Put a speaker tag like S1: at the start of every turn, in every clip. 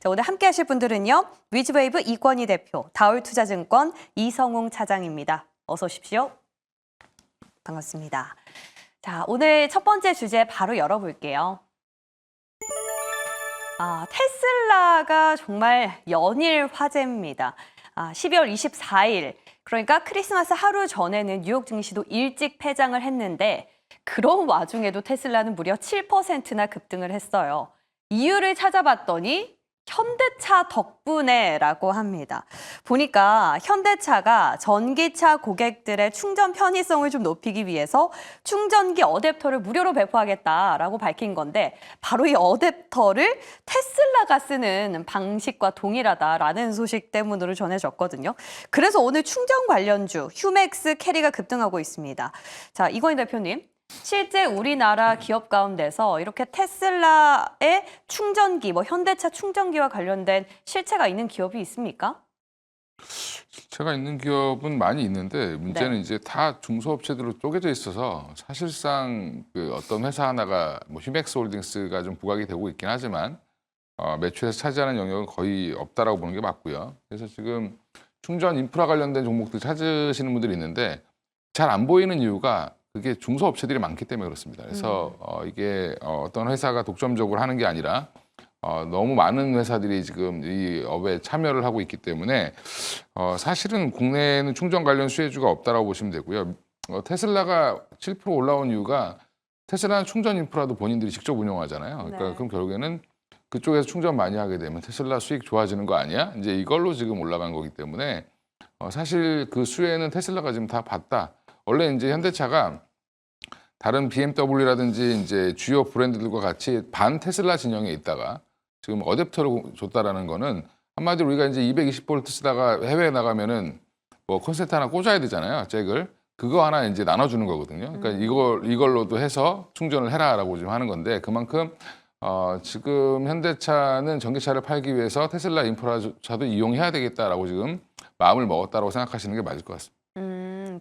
S1: 자, 오늘 함께 하실 분들은요. 위즈웨이브 이권희 대표, 다올투자증권 이성웅 차장입니다. 어서 오십시오. 반갑습니다. 자, 오늘 첫 번째 주제 바로 열어볼게요. 테슬라가 정말 연일 화제입니다. 12월 24일, 그러니까 크리스마스 하루 전에는 뉴욕 증시도 일찍 폐장을 했는데 그런 와중에도 테슬라는 무려 7%나 급등을 했어요. 이유를 찾아봤더니 현대차 덕분에라고 합니다. 보니까 현대차가 전기차 고객들의 충전 편의성을 좀 높이기 위해서 충전기 어댑터를 무료로 배포하겠다라고 밝힌 건데 바로 이 어댑터를 테슬라가 쓰는 방식과 동일하다라는 소식 때문으로 전해졌거든요. 그래서 오늘 충전 관련주 휴맥스 캐리가 급등하고 있습니다. 자, 이건희 대표님. 실제 우리나라 기업 가운데서 이렇게 테슬라의 충전기, 현대차 충전기와 관련된 실체가 있는 기업이 있습니까?
S2: 실체가 있는 기업은 많이 있는데 문제는
S1: 네.
S2: 이제 다 중소업체들로 쪼개져 있어서 사실상 그 어떤 회사 하나가 휴맥스 홀딩스가 좀 부각이 되고 있긴 하지만 매출에서 차지하는 영역은 거의 없다라고 보는 게 맞고요. 그래서 지금 충전 인프라 관련된 종목들 찾으시는 분들이 있는데 잘 안 보이는 이유가 그게 중소업체들이 많기 때문에 그렇습니다. 그래서 이게 어떤 회사가 독점적으로 하는 게 아니라 너무 많은 회사들이 지금 이 업에 참여를 하고 있기 때문에 사실은 국내에는 충전 관련 수혜주가 없다라고 보시면 되고요. 테슬라가 7% 올라온 이유가 테슬라는 충전 인프라도 본인들이 직접 운영하잖아요. 그러니까
S1: 네.
S2: 그럼 결국에는 그쪽에서 충전 많이 하게 되면 테슬라 수익 좋아지는 거 아니야? 이제 이걸로 지금 올라간 거기 때문에 사실 그 수혜는 테슬라가 지금 다 봤다. 원래 이제 현대차가 다른 BMW라든지 이제 주요 브랜드들과 같이 반 테슬라 진영에 있다가 지금 어댑터를 줬다라는 거는 한마디로 우리가 이제 220V 쓰다가 해외에 나가면은 콘센트 하나 꽂아야 되잖아요, 잭을. 그거 하나 이제 나눠주는 거거든요. 그러니까 이걸로도 해서 충전을 해라라고 지금 하는 건데 그만큼 지금 현대차는 전기차를 팔기 위해서 테슬라 인프라차도 이용해야 되겠다라고 지금 마음을 먹었다라고 생각하시는 게 맞을 것 같습니다.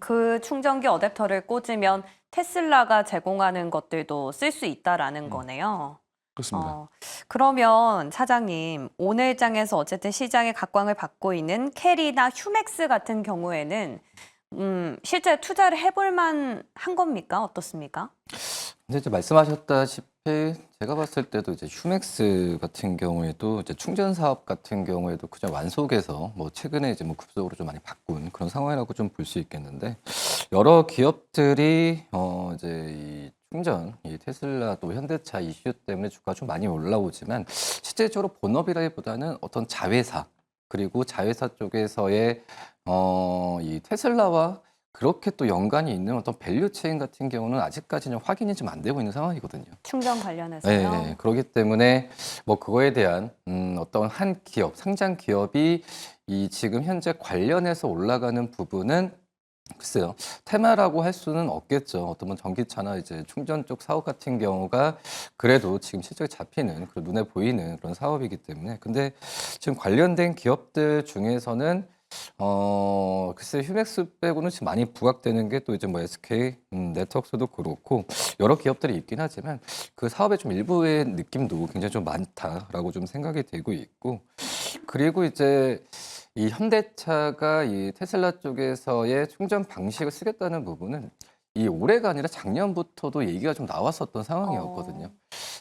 S1: 그 충전기 어댑터를 꽂으면 테슬라가 제공하는 것들도 쓸 수 있다라는 거네요.
S2: 그렇습니다.
S1: 그러면 차장님, 오늘 장에서 어쨌든 시장의 각광을 받고 있는 캐리나 휴맥스 같은 경우에는 실제 투자를 해볼 만한 겁니까? 어떻습니까?
S3: 근데 이제 말씀하셨다시피 제가 봤을 때도 이제 휴맥스 같은 경우에도 이제 충전 사업 같은 경우에도 그냥 완속해서 최근에 이제 급속으로 좀 많이 바꾼 그런 상황이라고 좀 볼 수 있겠는데 여러 기업들이 이제 이 충전, 이 테슬라 또 현대차 이슈 때문에 주가가 좀 많이 올라오지만 실제적으로 본업이라기보다는 어떤 자회사 그리고 자회사 쪽에서의 이 테슬라와 그렇게 또 연관이 있는 어떤 밸류 체인 같은 경우는 아직까지는 확인이 좀 안 되고 있는 상황이거든요.
S1: 충전 관련해서요?
S3: 네, 그렇기 때문에 그거에 대한 어떤 한 기업, 상장 기업이 이 지금 현재 관련해서 올라가는 부분은 글쎄요, 테마라고 할 수는 없겠죠. 어떤 전기차나 이제 충전 쪽 사업 같은 경우가 그래도 지금 실적이 잡히는, 그리고 눈에 보이는 그런 사업이기 때문에. 근데 지금 관련된 기업들 중에서는 글쎄 휴맥스 빼고는 지금 많이 부각되는 게 또 이제 SK 네트워크스도 그렇고 여러 기업들이 있긴 하지만 그 사업의 좀 일부의 느낌도 굉장히 좀 많다라고 좀 생각이 되고 있고 그리고 이제 이 현대차가 이 테슬라 쪽에서의 충전 방식을 쓰겠다는 부분은 이 올해가 아니라 작년부터도 얘기가 좀 나왔었던 상황이었거든요.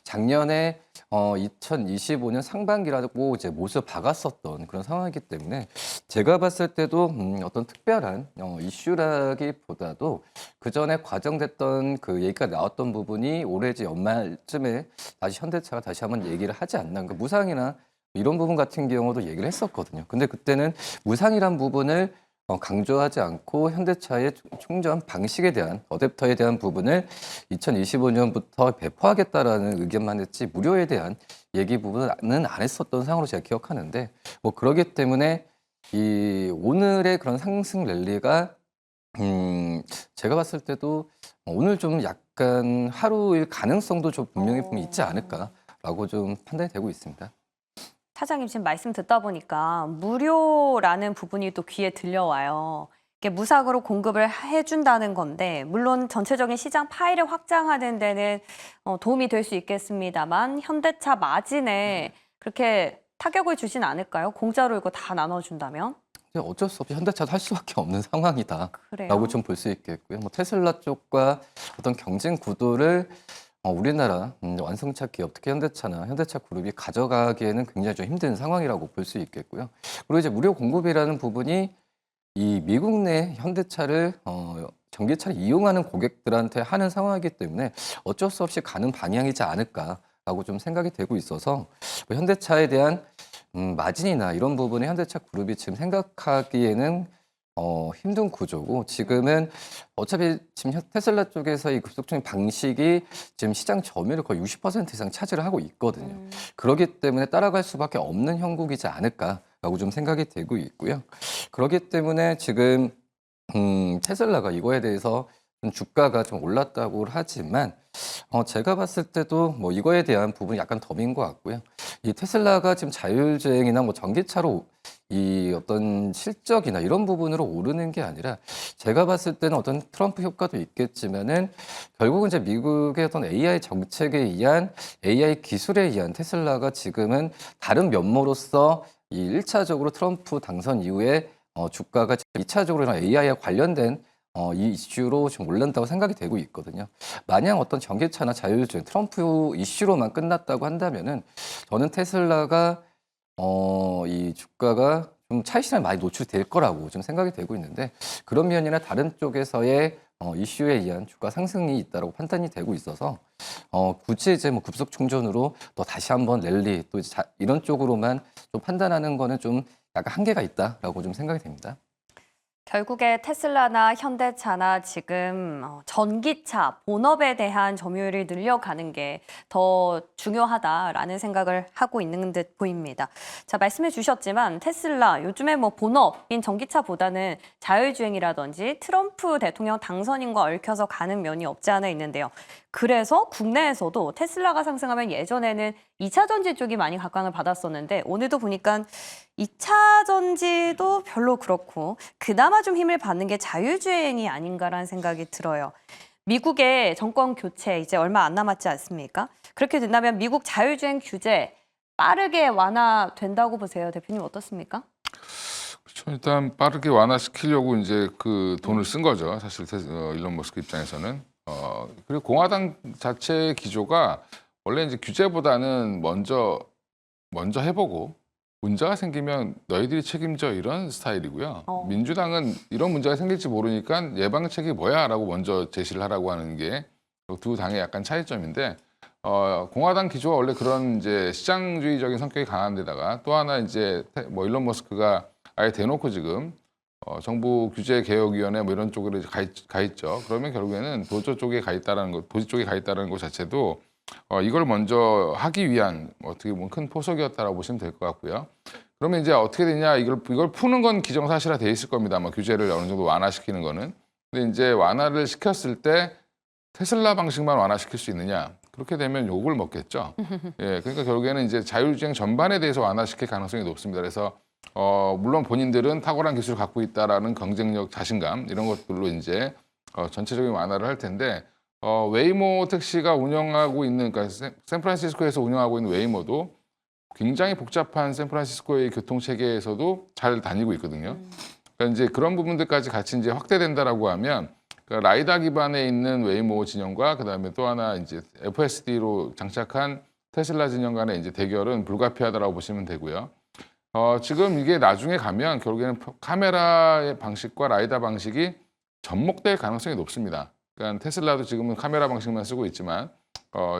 S3: 작년에 2025년 상반기라고 이제 못을 박았었던 그런 상황이기 때문에 제가 봤을 때도 어떤 특별한 이슈라기보다도 그 전에 과정됐던 그 얘기가 나왔던 부분이 올해 이제 연말쯤에 다시 현대차가 다시 한번 얘기를 하지 않나. 그러니까 무상이나 이런 부분 같은 경우도 얘기를 했었거든요. 근데 그때는 무상이란 부분을 강조하지 않고 현대차의 충전 방식에 대한 어댑터에 대한 부분을 2025년부터 배포하겠다라는 의견만 했지 무료에 대한 얘기 부분은 안 했었던 상황으로 제가 기억하는데 그러기 때문에 이 오늘의 그런 상승 랠리가 제가 봤을 때도 오늘 좀 약간 하루일 가능성도 좀 분명히 있지 않을까라고 좀 판단이 되고 있습니다.
S1: 차장님 지금 말씀 듣다 보니까 무료라는 부분이 또 귀에 들려와요. 이게 무상으로 공급을 해준다는 건데 물론 전체적인 시장 파일을 확장하는 데는 도움이 될 수 있겠습니다만 현대차 마진에 그렇게 타격을 주진 않을까요? 공짜로 이거 다 나눠준다면?
S3: 근데 어쩔 수 없이 현대차도 할 수밖에 없는 상황이다라고
S1: 그래요.
S3: 좀 볼 수 있겠고요. 뭐 테슬라 쪽과 어떤 경쟁 구도를 우리나라 완성차 기업, 특히 현대차나 현대차 그룹이 가져가기에는 굉장히 좀 힘든 상황이라고 볼 수 있겠고요. 그리고 이제 무료 공급이라는 부분이 이 미국 내 현대차를 전기차를 이용하는 고객들한테 하는 상황이기 때문에 어쩔 수 없이 가는 방향이지 않을까라고 좀 생각이 되고 있어서 뭐 현대차에 대한 마진이나 이런 부분에 현대차 그룹이 지금 생각하기에는 힘든 구조고 지금은 어차피 지금 테슬라 쪽에서 이 급속적인 방식이 지금 시장 점유율 거의 60% 이상 차지를 하고 있거든요. 그렇기 때문에 따라갈 수밖에 없는 형국이지 않을까라고 좀 생각이 되고 있고요. 그렇기 때문에 지금 테슬라가 이거에 대해서 좀 주가가 좀 올랐다고 하지만 제가 봤을 때도 뭐 이거에 대한 부분이 약간 덤인 것 같고요. 이 테슬라가 지금 자율주행이나 뭐 전기차로 이 어떤 실적이나 이런 부분으로 오르는 게 아니라 제가 봤을 때는 어떤 트럼프 효과도 있겠지만은 결국은 이제 미국의 어떤 AI 정책에 의한 AI 기술에 의한 테슬라가 지금은 다른 면모로서 이 1차적으로 트럼프 당선 이후에 주가가 2차적으로 AI와 관련된 이 이슈로 지금 올른다고 생각이 되고 있거든요. 만약 어떤 전기차나 자율주행 트럼프 이슈로만 끝났다고 한다면은 저는 테슬라가 이 주가가 좀 차익 실현에 많이 노출될 거라고 좀 생각이 되고 있는데 그런 면이나 다른 쪽에서의 이슈에 의한 주가 상승이 있다고 판단이 되고 있어서 굳이 이제 뭐 급속 충전으로 또 다시 한번 랠리 또 이제 이런 쪽으로만 좀 판단하는 거는 좀 약간 한계가 있다라고 좀 생각이 됩니다.
S1: 결국에 테슬라나 현대차나 지금 전기차 본업에 대한 점유율을 늘려가는 게 더 중요하다라는 생각을 하고 있는 듯 보입니다. 자, 말씀해 주셨지만 테슬라 요즘에 뭐 본업인 전기차보다는 자율주행이라든지 트럼프 대통령 당선인과 얽혀서 가는 면이 없지 않아 있는데요. 그래서 국내에서도 테슬라가 상승하면 예전에는 2차 전지 쪽이 많이 각광을 받았었는데 오늘도 보니까 2차 전지도 별로 그렇고 그나마 좀 힘을 받는 게 자율주행이 아닌가라는 생각이 들어요. 미국의 정권 교체 이제 얼마 안 남았지 않습니까? 그렇게 된다면 미국 자율주행 규제 빠르게 완화된다고 보세요. 대표님 어떻습니까?
S2: 그렇죠. 일단 빠르게 완화시키려고 이제 그 돈을 쓴 거죠. 사실 일론 머스크 입장에서는. 그리고 공화당 자체의 기조가 원래 이제 규제보다는 먼저 해보고 문제가 생기면 너희들이 책임져 이런 스타일이고요. 민주당은 이런 문제가 생길지 모르니까 예방책이 뭐야라고 먼저 제시를 하라고 하는 게 두 당의 약간 차이점인데 공화당 기조가 원래 그런 이제 시장주의적인 성격이 강한 데다가 또 하나 이제 뭐 일론 머스크가 아예 대놓고 지금 정부 규제개혁위원회 뭐 이런 쪽으로 가 있죠. 그러면 결국에는 도저 쪽에 가 있다라는 것, 도지 쪽에 가 있다라는 것 자체도 이걸 먼저 하기 위한 어떻게 보면 큰 포석이었다라고 보시면 될 것 같고요. 그러면 이제 어떻게 되냐 이걸 푸는 건 기정사실화 돼 있을 겁니다. 아마 규제를 어느 정도 완화시키는 거는. 근데 이제 완화를 시켰을 때 테슬라 방식만 완화시킬 수 있느냐? 그렇게 되면 욕을 먹겠죠. 예, 그러니까 결국에는 이제 자율주행 전반에 대해서 완화시킬 가능성이 높습니다. 그래서 물론 본인들은 탁월한 기술을 갖고 있다라는 경쟁력, 자신감 이런 것들로 이제 전체적인 완화를 할 텐데 웨이모 택시가 운영하고 있는 그러니까 샌프란시스코에서 운영하고 있는 웨이모도 굉장히 복잡한 샌프란시스코의 교통 체계에서도 잘 다니고 있거든요. 그러니까 이제 그런 부분들까지 같이 이제 확대된다라고 하면 그러니까 라이다 기반에 있는 웨이모 진영과 그다음에 또 하나 이제 FSD로 장착한 테슬라 진영 간의 이제 대결은 불가피하다라고 보시면 되고요. 지금 이게 나중에 가면 결국에는 카메라의 방식과 라이다 방식이 접목될 가능성이 높습니다. 그러니까 테슬라도 지금은 카메라 방식만 쓰고 있지만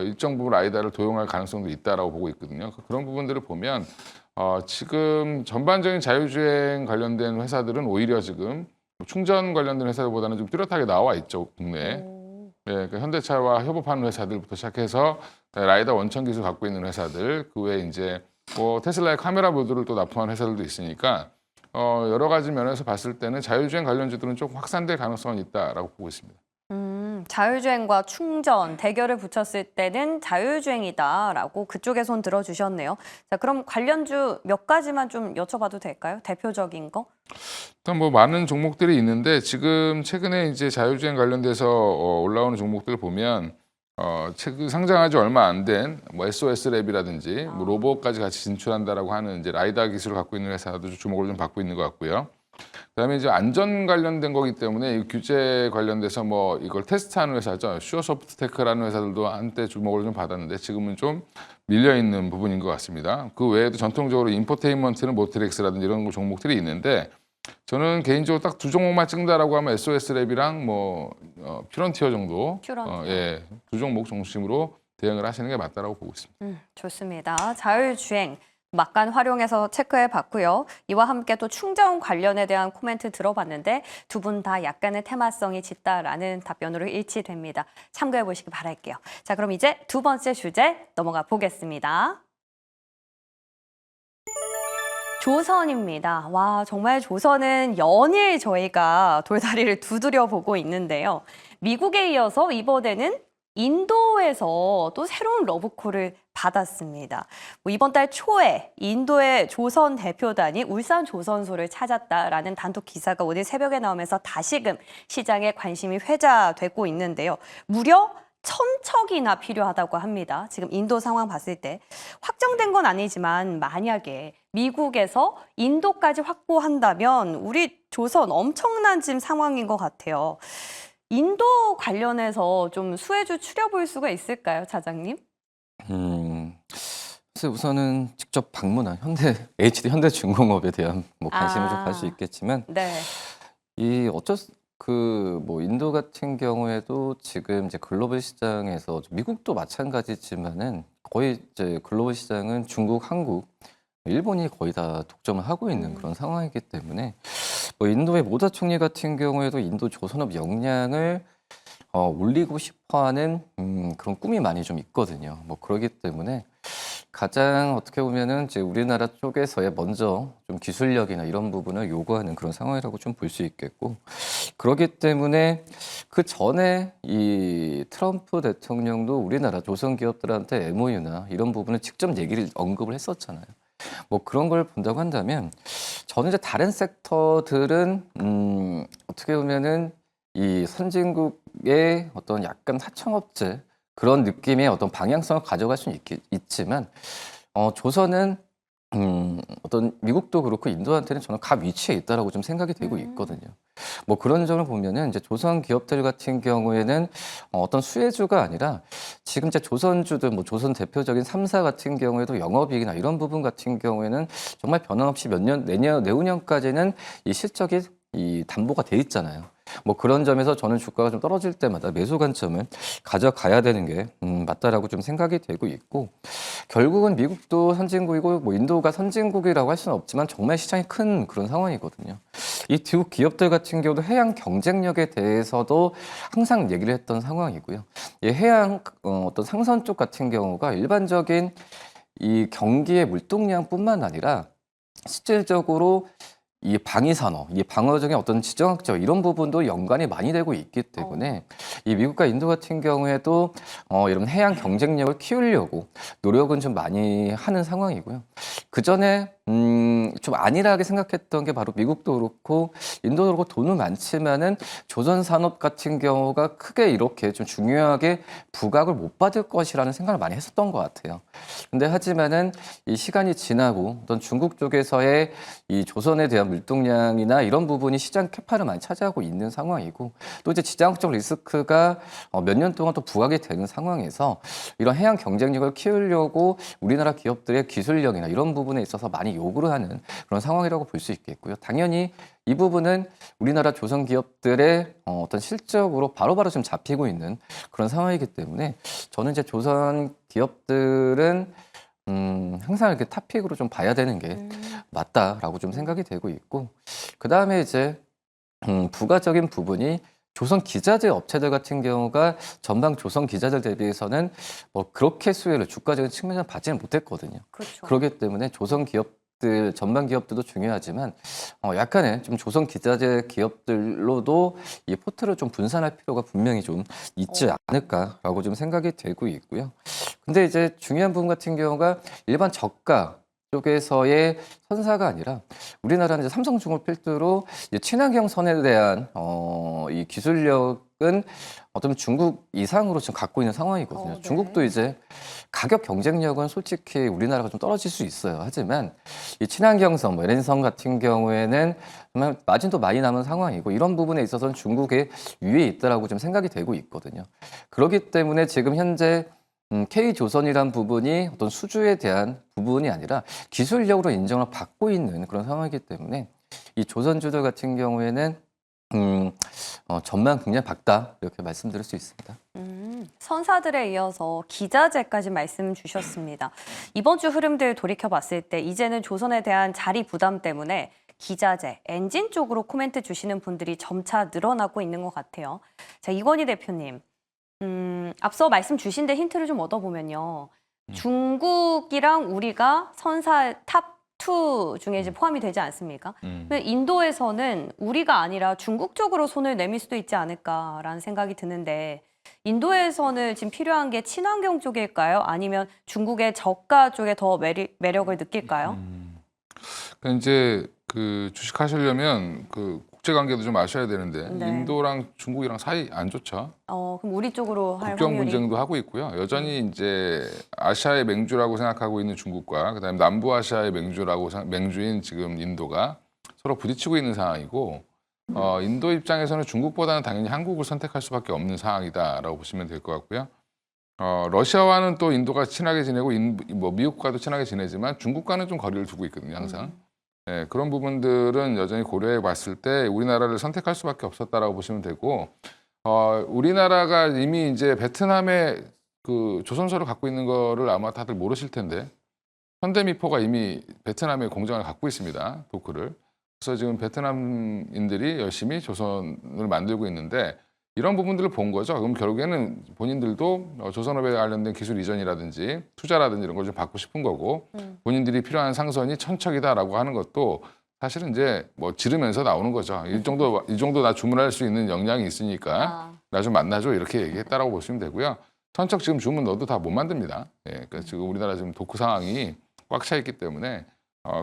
S2: 일정 부분 라이다를 도용할 가능성도 있다라고 보고 있거든요. 그런 부분들을 보면 지금 전반적인 자율주행 관련된 회사들은 오히려 지금 충전 관련된 회사들보다는 좀 뚜렷하게 나와 있죠, 국내에. 예, 그러니까 현대차와 협업하는 회사들부터 시작해서 라이다 원천 기술 갖고 있는 회사들, 그 외에 이제 뭐 테슬라의 카메라 모듈을 또 납품하는 회사들도 있으니까 여러 가지 면에서 봤을 때는 자율주행 관련주들은 조금 확산될 가능성은 있다라고 보고 있습니다.
S1: 자율주행과 충전 대결을 붙였을 때는 자율주행이다라고 그쪽에 손 들어주셨네요. 자, 그럼 관련주 몇 가지만 좀 여쭤봐도 될까요? 대표적인 거?
S2: 일단 뭐 많은 종목들이 있는데 지금 최근에 이제 자율주행 관련돼서 올라오는 종목들을 보면 최근 상장하지 얼마 안 된 뭐 SOS랩이라든지 뭐 로봇까지 같이 진출한다라고 하는 이제 라이다 기술을 갖고 있는 회사도 주목을 좀 받고 있는 것 같고요. 그다음에 이제 안전 관련된 거기 때문에 이 규제 관련돼서 뭐 이걸 테스트하는 회사죠. 슈어소프트테크라는 회사들도 한때 주목을 좀 받았는데 지금은 좀 밀려 있는 부분인 것 같습니다. 그 외에도 전통적으로 인포테인먼트는 모트렉스라든지 이런 종목들이 있는데 저는 개인적으로 딱 두 종목만 찍는다라고 하면 SOS랩이랑 뭐 퓨런티어 정도
S1: 퓨런티어.
S2: 예, 두 종목 중심으로 대응을 하시는 게 맞다라고 보고 있습니다.
S1: 좋습니다. 자율주행 막간 활용해서 체크해 봤고요. 이와 함께 또 충전 관련에 대한 코멘트 들어봤는데 두 분 다 약간의 테마성이 짙다라는 답변으로 일치됩니다. 참고해 보시기 바랄게요. 자, 그럼 이제 두 번째 주제 넘어가 보겠습니다. 조선입니다. 와, 정말 조선은 연일 저희가 돌다리를 두드려 보고 있는데요. 미국에 이어서 이번에는 인도에서 또 새로운 러브콜을 받았습니다. 뭐 이번 달 초에 인도의 조선 대표단이 울산 조선소를 찾았다라는 단독 기사가 오늘 새벽에 나오면서 다시금 시장에 관심이 회자되고 있는데요. 무려 1,000척이나 필요하다고 합니다. 지금 인도 상황 봤을 때 확정된 건 아니지만 만약에 미국에서 인도까지 확보한다면 우리 조선 엄청난 지금 상황인 것 같아요. 인도 관련해서 좀 수혜주 추려볼 수가 있을까요, 차장님?
S3: 글쎄 우선은 직접 방문한 HD 현대중공업에 대한 뭐 관심을 좀 갈 수 있겠지만
S1: 네.
S3: 이 뭐 인도 같은 경우에도 지금 이제 글로벌 시장에서 미국도 마찬가지지만은 거의 이제 글로벌 시장은 중국, 한국, 일본이 거의 다 독점을 하고 있는 그런 상황이기 때문에 뭐 인도의 모다 총리 같은 경우에도 인도 조선업 역량을 올리고 싶어하는 그런 꿈이 많이 좀 있거든요. 뭐 그러기 때문에 가장 어떻게 보면은 이제 우리나라 쪽에서의 먼저 좀 기술력이나 이런 부분을 요구하는 그런 상황이라고 좀 볼 수 있겠고 그렇기 때문에 그 전에 이 트럼프 대통령도 우리나라 조선 기업들한테 MOU나 이런 부분을 직접 얘기를 언급을 했었잖아요. 뭐 그런 걸 본다고 한다면 저는 이제 다른 sek터들은 어떻게 보면은 이 선진국의 어떤 약간 하청업체 그런 느낌의 어떤 방향성을 가져갈 수는 있지만 조선은 어떤 미국도 그렇고 인도한테는 저는 갑 위치에 있다라고 좀 생각이 되고 있거든요. 뭐 그런 점을 보면은 이제 조선 기업들 같은 경우에는 어떤 수혜주가 아니라 지금 이제 조선주들 뭐 조선 대표적인 3사 같은 경우에도 영업이익이나 이런 부분 같은 경우에는 정말 변함없이 내후년까지는 이 실적이 이 담보가 돼 있잖아요. 뭐 그런 점에서 저는 주가가 좀 떨어질 때마다 매수 관점을 가져가야 되는 게 맞다라고 좀 생각이 되고 있고 결국은 미국도 선진국이고 뭐 인도가 선진국이라고 할 수는 없지만 정말 시장이 큰 그런 상황이거든요. 이 두 기업들 같은 경우도 해양 경쟁력에 대해서도 항상 얘기를 했던 상황이고요. 이 해양 어떤 상선 쪽 같은 경우가 일반적인 이 경기의 물동량뿐만 아니라 실질적으로 이 방위산업, 이 방어적인 어떤 지정학적 이런 부분도 연관이 많이 되고 있기 때문에 이 미국과 인도 같은 경우에도 이런 해양 경쟁력을 키우려고 노력은 좀 많이 하는 상황이고요. 그 전에 좀 안일하게 생각했던 게 바로 미국도 그렇고 인도도 그렇고 돈은 많지만은 조선 산업 같은 경우가 크게 이렇게 좀 중요하게 부각을 못 받을 것이라는 생각을 많이 했었던 것 같아요. 근데 하지만은 이 시간이 지나고 어떤 중국 쪽에서의 이 조선에 대한 물동량이나 이런 부분이 시장 캐파를 많이 차지하고 있는 상황이고 또 이제 지정학적 리스크가 몇 년 동안 또 부각이 되는 상황에서 이런 해양 경쟁력을 키우려고 우리나라 기업들의 기술력이나 이런 부분에 있어서 많이 요구를 하는 그런 상황이라고 볼 수 있겠고요. 당연히 이 부분은 우리나라 조선 기업들의 어떤 실적으로 바로바로 좀 잡히고 있는 그런 상황이기 때문에 저는 이제 조선 기업들은 항상 이렇게 탑픽으로 좀 봐야 되는 게 맞다라고 좀 생각이 되고 있고 그 다음에 이제 부가적인 부분이 조선 기자재 업체들 같은 경우가 전방 조선 기자들 대비해서는 뭐 그렇게 수혜를 주가적인 측면에서 받지는 못했거든요.
S1: 그렇죠.
S3: 그렇기 때문에 조선 기업들 전방 기업들도 중요하지만 약간의 좀 조선 기자재 기업들로도 이 포트를 좀 분산할 필요가 분명히 좀 있지 않을까라고 좀 생각이 되고 있고요. 근데 이제 중요한 부분 같은 경우가 일반 저가 쪽에서의 선사가 아니라 우리나라는 이제 삼성중을 필두로 이제 친환경 선에 대한 이 기술력을 어떤 중국 이상으로 지금 갖고 있는 상황이거든요.
S1: 네.
S3: 중국도 이제 가격 경쟁력은 솔직히 우리나라가 좀 떨어질 수 있어요. 하지만 이 친환경성, 뭐 LN성 같은 경우에는 정말 마진도 많이 남은 상황이고 이런 부분에 있어서는 중국의 위에 있다라고 좀 생각이 되고 있거든요. 그렇기 때문에 지금 현재 K조선이란 부분이 어떤 수주에 대한 부분이 아니라 기술력으로 인정을 받고 있는 그런 상황이기 때문에 이 조선주들 같은 경우에는 전망 굉장히 밝다 이렇게 말씀드릴 수 있습니다.
S1: 선사들에 이어서 기자재까지 말씀 주셨습니다. 이번 주 흐름들 돌이켜봤을 때 이제는 조선에 대한 자리 부담 때문에 기자재, 엔진 쪽으로 코멘트 주시는 분들이 점차 늘어나고 있는 것 같아요. 자, 이건희 대표님. 앞서 말씀 주신 데 힌트를 좀 얻어보면요. 중국이랑 우리가 선사 탑2 중에 이제 포함이 되지 않습니까? 근데 인도에서는 우리가 아니라 중국 쪽으로 손을 내밀 수도 있지 않을까라는 생각이 드는데 인도에서는 지금 필요한 게 친환경 쪽일까요? 아니면 중국의 저가 쪽에 더 매력을 느낄까요?
S2: 그러니까 이제 그 주식하시려면 그 국제 관계도 좀 아셔야 되는데
S1: 네.
S2: 인도랑 중국이랑 사이 안 좋죠.
S1: 그럼 우리 쪽으로 할
S2: 국경
S1: 확률이
S2: 분쟁도 하고 있고요. 여전히 이제 아시아의 맹주라고 생각하고 있는 중국과 그다음에 남부아시아의 맹주인 지금 인도가 서로 부딪히고 있는 상황이고 인도 입장에서는 중국보다는 당연히 한국을 선택할 수밖에 없는 상황이다라고 보시면 될 것 같고요. 러시아와는 또 인도가 친하게 지내고 뭐 미국과도 친하게 지내지만 중국과는 좀 거리를 두고 있거든요, 항상. 네, 그런 부분들은 여전히 고려해 봤을 때 우리나라를 선택할 수밖에 없었다라고 보시면 되고, 우리나라가 이미 이제 베트남에 그 조선소를 갖고 있는 거를 아마 다들 모르실 텐데, 현대미포가 이미 베트남에 공장을 갖고 있습니다, 도크를. 그래서 지금 베트남인들이 열심히 조선을 만들고 있는데, 이런 부분들을 본 거죠. 그럼 결국에는 본인들도 조선업에 관련된 기술 이전이라든지 투자라든지 이런 걸 좀 받고 싶은 거고 본인들이 필요한 상선이 천척이다라고 하는 것도 사실은 이제 뭐 지르면서 나오는 거죠. 이 정도 나 주문할 수 있는 역량이 있으니까 나 좀 만나줘 이렇게 얘기했다라고 보시면 되고요. 천척 지금 주문 넣어도 다 못 만듭니다. 예, 그러니까 지금 우리나라 지금 도크 상황이 꽉 차 있기 때문에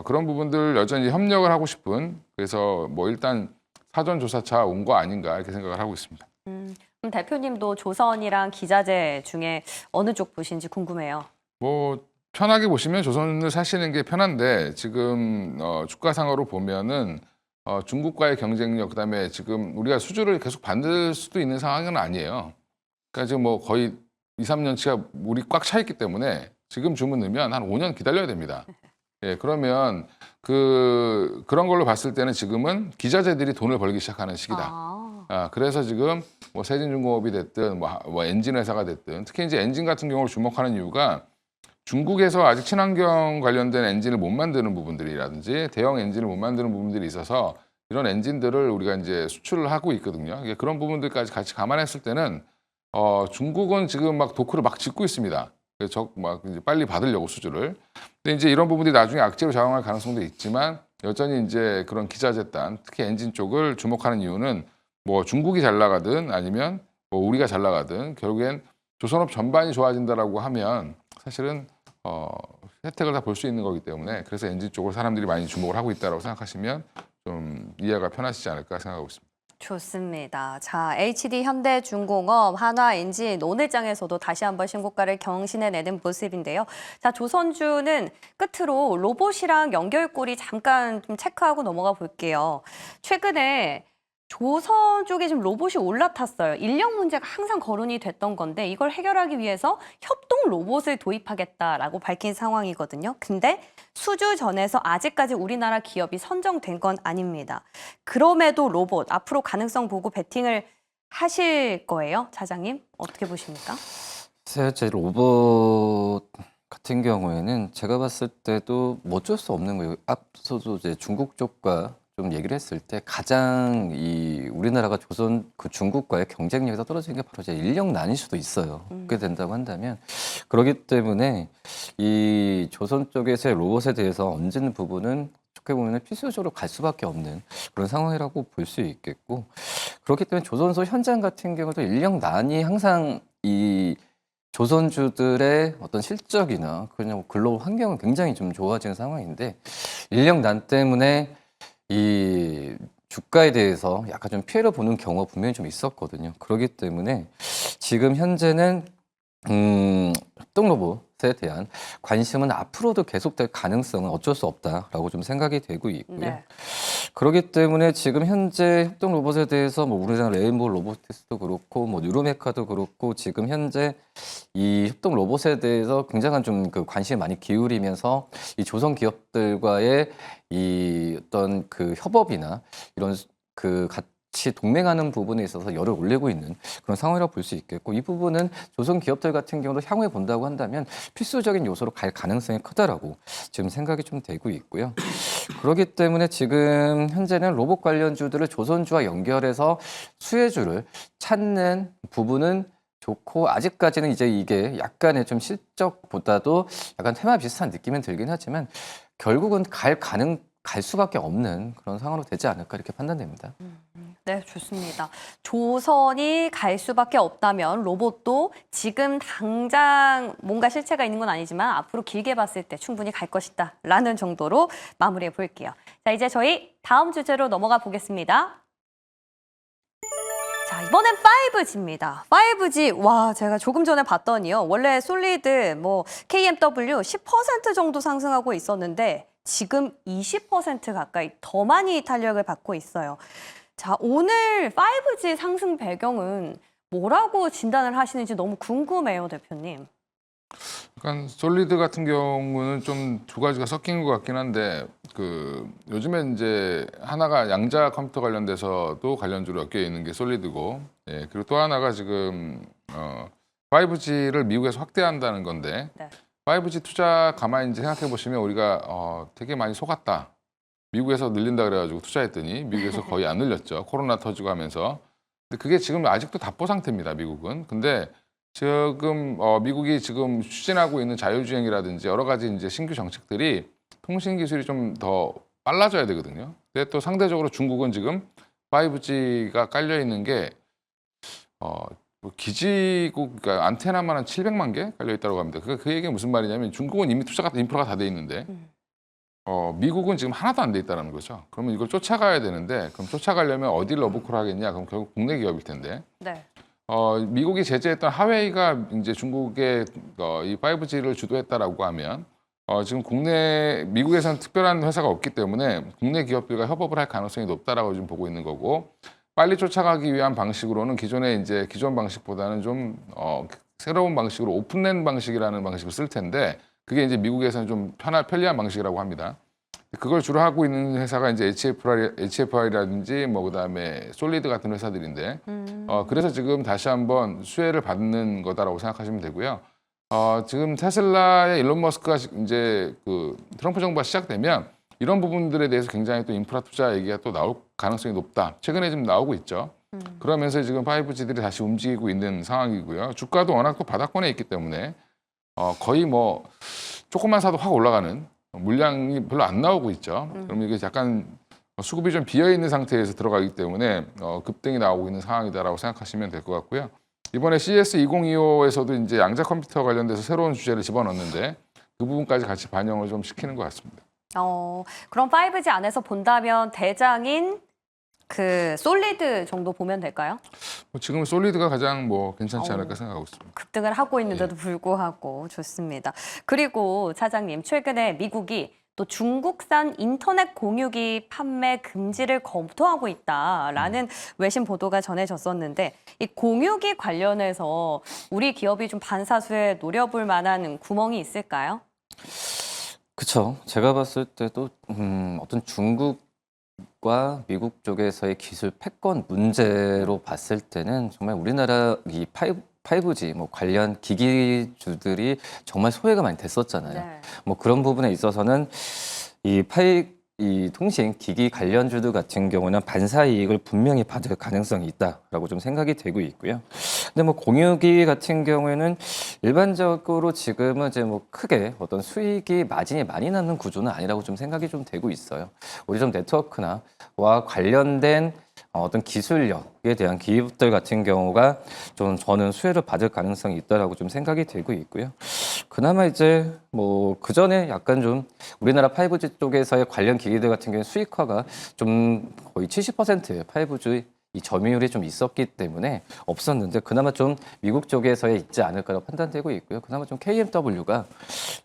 S2: 그런 부분들 여전히 협력을 하고 싶은 그래서 뭐 일단 사전조사차 온 거 아닌가 이렇게 생각을 하고 있습니다.
S1: 그럼 대표님도 조선이랑 기자재 중에 어느 쪽 보신지 궁금해요.
S2: 뭐 편하게 보시면 조선을 사시는 게 편한데 지금 주가상으로 보면은 중국과의 경쟁력 그다음에 지금 우리가 수주를 계속 받을 수도 있는 상황은 아니에요. 그러니까 지금 뭐 거의 2, 3년치가 물이 꽉 차 있기 때문에 지금 주문 넣으면 한 5년 기다려야 됩니다. 예, 그러면 그런 걸로 봤을 때는 지금은 기자재들이 돈을 벌기 시작하는 시기다. 그래서 지금 뭐 세진중공업이 됐든 뭐 엔진 회사가 됐든 특히 이제 엔진 같은 경우를 주목하는 이유가 중국에서 아직 친환경 관련된 엔진을 못 만드는 부분들이라든지 대형 엔진을 못 만드는 부분들이 있어서 이런 엔진들을 우리가 이제 수출을 하고 있거든요. 그런 부분들까지 같이 감안했을 때는 중국은 지금 막 도크를 막 짓고 있습니다. 그래서 막 이제 빨리 받으려고 수주를. 근데 이제 이런 부분들이 나중에 악재로 작용할 가능성도 있지만 여전히 이제 그런 기자재단 특히 엔진 쪽을 주목하는 이유는 뭐 중국이 잘 나가든 아니면 뭐 우리가 잘 나가든 결국엔 조선업 전반이 좋아진다라고 하면 사실은 혜택을 다 볼 수 있는 거기 때문에 그래서 엔진 쪽을 사람들이 많이 주목을 하고 있다라고 생각하시면 좀 이해가 편하시지 않을까 생각하고 있습니다.
S1: 좋습니다. 자, HD 현대중공업, 한화엔진 오늘장에서도 다시 한번 신고가를 경신해내는 모습인데요. 자, 조선주는 끝으로 로봇이랑 연결고리 잠깐 좀 체크하고 넘어가 볼게요. 최근에 조선 쪽에 지금 로봇이 올라탔어요. 인력 문제가 항상 거론이 됐던 건데 이걸 해결하기 위해서 협동 로봇을 도입하겠다라고 밝힌 상황이거든요. 근데 수주전에서 아직까지 우리나라 기업이 선정된 건 아닙니다. 그럼에도 로봇 앞으로 가능성 보고 베팅을 하실 거예요, 차장님? 어떻게 보십니까?
S3: 제 로봇 같은 경우에는 제가 봤을 때도 뭐 어쩔 수 없는 거예요. 앞서도 이제 중국 쪽과 좀 얘기를 했을 때 가장 이 우리나라가 조선 그 중국과의 경쟁력에서 떨어지는 게 바로 이제 인력난일 수도 있어요. 그렇게 된다고 한다면 그렇기 때문에 이 조선 쪽에서의 로봇에 대해서 얹는 부분은 어떻게 보면 필수적으로 갈 수밖에 없는 그런 상황이라고 볼 수 있겠고 그렇기 때문에 조선소 현장 같은 경우도 인력난이 항상 이 조선주들의 어떤 실적이나 그냥 근로 환경은 굉장히 좀 좋아지는 상황인데 인력난 때문에 이 주가에 대해서 약간 좀 피해를 보는 경우가 분명히 좀 있었거든요. 그렇기 때문에 지금 현재는 협동로봇에 대한 관심은 앞으로도 계속될 가능성은 어쩔 수 없다라고 좀 생각이 되고 있고요.
S1: 네.
S3: 그렇기 때문에 지금 현재 협동 로봇에 대해서 뭐 우리나라 레인보우 로보틱스도 그렇고 뭐 뉴로메카도 그렇고 지금 현재 이 협동 로봇에 대해서 굉장한 좀 그 관심을 많이 기울이면서 이 조선 기업들과의 이 어떤 그 협업이나 이런 그 같이 동맹하는 부분에 있어서 열을 올리고 있는 그런 상황이라고 볼 수 있겠고, 이 부분은 조선 기업들 같은 경우도 향후에 본다고 한다면 필수적인 요소로 갈 가능성이 크다라고 지금 생각이 좀 되고 있고요. 그렇기 때문에 지금 현재는 로봇 관련주들을 조선주와 연결해서 수혜주를 찾는 부분은 좋고, 아직까지는 이제 이게 약간의 좀 실적보다도 약간 테마 비슷한 느낌은 들긴 하지만 결국은 갈 수밖에 없는 그런 상황으로 되지 않을까 이렇게 판단됩니다.
S1: 네, 좋습니다. 조선이 갈 수밖에 없다면 로봇도 지금 당장 뭔가 실체가 있는 건 아니지만 앞으로 길게 봤을 때 충분히 갈 것이다 라는 정도로 마무리해 볼게요. 자, 이제 저희 다음 주제로 넘어가 보겠습니다. 자, 이번엔 5G입니다. 5G, 와, 제가 조금 전에 봤더니요. 원래 솔리드, 뭐, KMW 10% 정도 상승하고 있었는데 지금 20% 가까이 더 많이 탄력을 받고 있어요. 자, 오늘 5G 상승 배경은 뭐라고 진단을 하시는지 너무 궁금해요, 대표님.
S2: 약간 솔리드 같은 경우는 좀 두 가지가 섞인 것 같긴 한데, 요즘에 이제 하나가 양자 컴퓨터 관련돼서도 관련주로 엮여 있는 게 솔리드고, 예, 그리고 또 하나가 지금 5G를 미국에서 확대한다는 건데,
S1: 네.
S2: 5G 투자 가만히 이제 생각해 보시면 우리가 되게 많이 속았다. 미국에서 늘린다 그래가지고 투자했더니 미국에서 거의 안 늘렸죠. 코로나 터지고 하면서. 근데 그게 지금 아직도 답보 상태입니다, 미국은. 근데 지금 미국이 지금 추진하고 있는 자율주행이라든지 여러 가지 이제 신규 정책들이 통신 기술이 좀 더 빨라져야 되거든요. 근데 또 상대적으로 중국은 지금 5G가 깔려 있는 게 뭐 기지국, 그러니까 안테나만 한 700만 개 깔려 있다고 합니다. 그 얘기가 무슨 말이냐면 중국은 이미 인프라가 다 돼 있는데 미국은 지금 하나도 안 돼 있다는 거죠. 그러면 이걸 쫓아가야 되는데, 그럼 쫓아가려면 어디를 러브콜 하겠냐? 그럼 결국 국내 기업일 텐데.
S1: 네.
S2: 미국이 제재했던 하웨이가 이제 중국의 이 5G를 주도했다라고 하면 지금 미국에서는 특별한 회사가 없기 때문에 국내 기업들과 협업을 할 가능성이 높다라고 지금 보고 있는 거고, 빨리 쫓아가기 위한 방식으로는 기존 방식보다는 좀 새로운 방식으로 오픈랜 방식이라는 방식을 쓸 텐데, 그게 이제 미국에서는 좀 편리한 방식이라고 합니다. 그걸 주로 하고 있는 회사가 이제 HFI라든지 뭐 그다음에 솔리드 같은 회사들인데, 그래서 지금 다시 한번 수혜를 받는 거다라고 생각하시면 되고요. 지금 테슬라의 일론 머스크가 이제 트럼프 정부가 시작되면 이런 부분들에 대해서 굉장히 또 인프라 투자 얘기가 또 나올 가능성이 높다. 최근에 지금 나오고 있죠. 그러면서 지금 5G들이 다시 움직이고 있는 상황이고요. 주가도 워낙 또 바닥권에 있기 때문에 거의 뭐 조금만 사도 확 올라가는 물량이 별로 안 나오고 있죠. 그러면 이게 약간 수급이 좀 비어 있는 상태에서 들어가기 때문에 급등이 나오고 있는 상황이다라고 생각하시면 될 것 같고요. 이번에 CES 2025에서도 이제 양자 컴퓨터 관련돼서 새로운 주제를 집어넣는데 그 부분까지 같이 반영을 좀 시키는 것 같습니다.
S1: 그럼 5G 안에서 본다면 대장인 솔리드 정도 보면 될까요?
S2: 지금 솔리드가 가장 괜찮지 않을까 생각하고 있습니다.
S1: 급등을 하고 있는데도 불구하고 좋습니다. 그리고 차장님, 최근에 미국이 또 중국산 인터넷 공유기 판매 금지를 검토하고 있다라는 외신 보도가 전해졌었는데, 이 공유기 관련해서 우리 기업이 좀 반사수에 노려볼 만한 구멍이 있을까요?
S3: 그렇죠. 제가 봤을 때도 어떤 중국과 미국 쪽에서의 기술 패권 문제로 봤을 때는 정말 우리나라 이 5G 관련 기기주들이 정말 소외가 많이 됐었잖아요.
S1: 네.
S3: 그런 부분에 있어서는 이 통신 기기 관련주들 같은 경우는 반사 이익을 분명히 받을 가능성이 있다라고 좀 생각이 되고 있고요. 근데 공유기 같은 경우에는 일반적으로 지금은 이제 크게 어떤 수익이 마진이 많이 나는 구조는 아니라고 좀 생각이 좀 되고 있어요. 우리 좀 네트워크나와 관련된 어떤 기술력에 대한 기업들 같은 경우가 좀 저는 수혜를 받을 가능성이 있다라고 좀 생각이 들고 있고요. 그나마 이제 뭐 그전에 약간 좀 우리나라 5G 쪽에서의 관련 기기들 같은 경우에 수익화가 좀 거의 70%예요. 5G 이 점유율이 좀 있었기 때문에 없었는데 그나마 좀 미국 쪽에서의 있지 않을까라고 판단되고 있고요. 그나마 좀 KMW가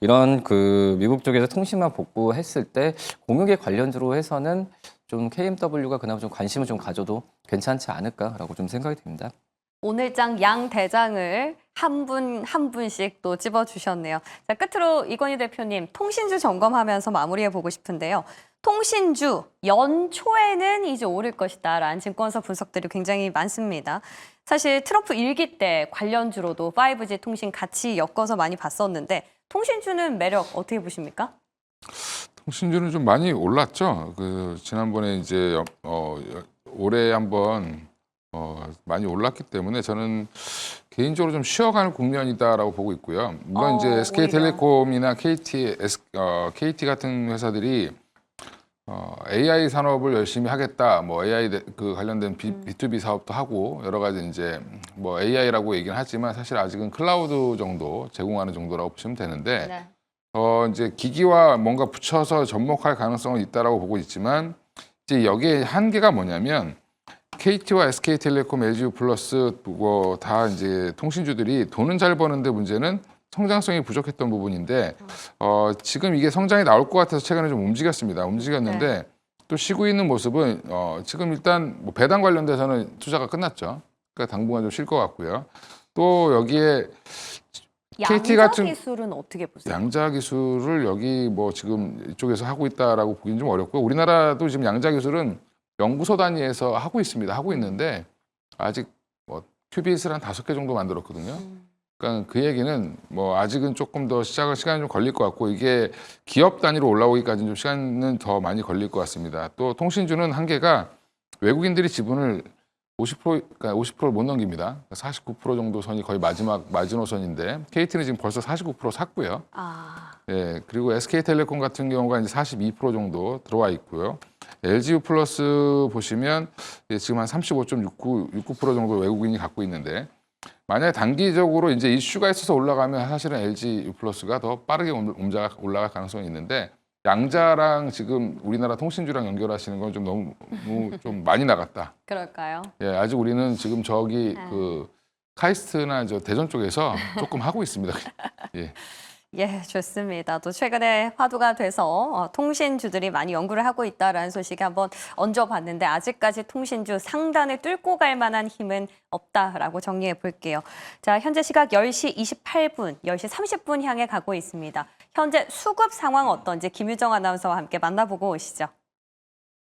S3: 이런 그 미국 쪽에서 통신망 복구했을 때 공유계 관련주로 해서는 좀 KMW가 그나마 좀 관심을 좀 가져도 괜찮지 않을까라고 좀 생각이 듭니다.
S1: 오늘장 양 대장을 한 분 한 분씩 또 찝어주셨네요. 자, 끝으로 이건희 대표님, 통신주 점검하면서 마무리해보고 싶은데요. 통신주 연초에는 이제 오를 것이다라는 증권사 분석들이 굉장히 많습니다. 사실 트럼프 일기 때 관련주로도 5G 통신 같이 엮어서 많이 봤었는데 통신주는 매력 어떻게 보십니까?
S2: 통신주는 좀 많이 올랐죠. 그 지난번에 이제 올해 한번 많이 올랐기 때문에 저는 개인적으로 좀 쉬어가는 국면이다라고 보고 있고요. 물론 이제
S1: 오히려.
S2: SK텔레콤이나 KT 같은 회사들이 AI 산업을 열심히 하겠다. 뭐 AI 그 관련된 B2B 사업도 하고 여러 가지 이제 뭐 AI라고 얘기는 하지만 사실 아직은 클라우드 정도 제공하는 정도라고 보시면 되는데
S1: 네.
S2: 이제 기기와 뭔가 붙여서 접목할 가능성은 있다라고 보고 있지만 이제 여기에 한계가 뭐냐면 KT와 SK텔레콤, LG유플러스 뭐 다 이제 통신주들이 돈은 잘 버는데 문제는 성장성이 부족했던 부분인데 지금 이게 성장이 나올 것 같아서 최근에 좀 움직였는데
S1: 네.
S2: 또 쉬고 있는 모습은 지금 일단 뭐 배당 관련돼서는 투자가 끝났죠. 그러니까 당분간 좀 쉴 것 같고요. 또 여기에 KT
S1: 양자
S2: 같은
S1: 기술은 어떻게 보세요?
S2: 양자 기술을 여기 뭐 지금 이쪽에서 하고 있다라고 보기는 좀 어렵고 우리나라도 지금 양자 기술은 연구소 단위에서 하고 있습니다. 하고 있는데 아직 뭐 큐빗을 한 5개 정도 만들었거든요. 그러니까 그 얘기는 뭐 아직은 조금 더 시간이 좀 걸릴 것 같고 이게 기업 단위로 올라오기까지는 좀 시간은 더 많이 걸릴 것 같습니다. 또 통신주는 한계가 외국인들이 지분을 50%, 50%를 못 넘깁니다. 49% 정도 선이 거의 마지막 마지노선인데 KT는 지금 벌써 49% 샀고요. 예, 그리고 SK텔레콤 같은 경우가 이제 42% 정도 들어와 있고요. LG유플러스 보시면 지금 한 35.69% 정도 외국인이 갖고 있는데 만약에 단기적으로 이제 이슈가 있어서 올라가면 사실은 LG유플러스가 더 빠르게 올라갈 가능성이 있는데 양자랑 지금 우리나라 통신주랑 연결하시는 건 좀 너무 좀 많이 나갔다.
S1: 그럴까요?
S2: 예, 아직 우리는 지금 저기 그 카이스트나 저 대전 쪽에서 조금 하고 있습니다. 예.
S1: 예, 좋습니다. 또 최근에 화두가 돼서 통신주들이 많이 연구를 하고 있다라는 소식에 한번 얹어봤는데 아직까지 통신주 상단을 뚫고 갈 만한 힘은 없다라고 정리해 볼게요. 자, 현재 시각 10시 28분, 10시 30분 향해 가고 있습니다. 현재 수급 상황 어떤지 김유정 아나운서와 함께 만나보고 오시죠.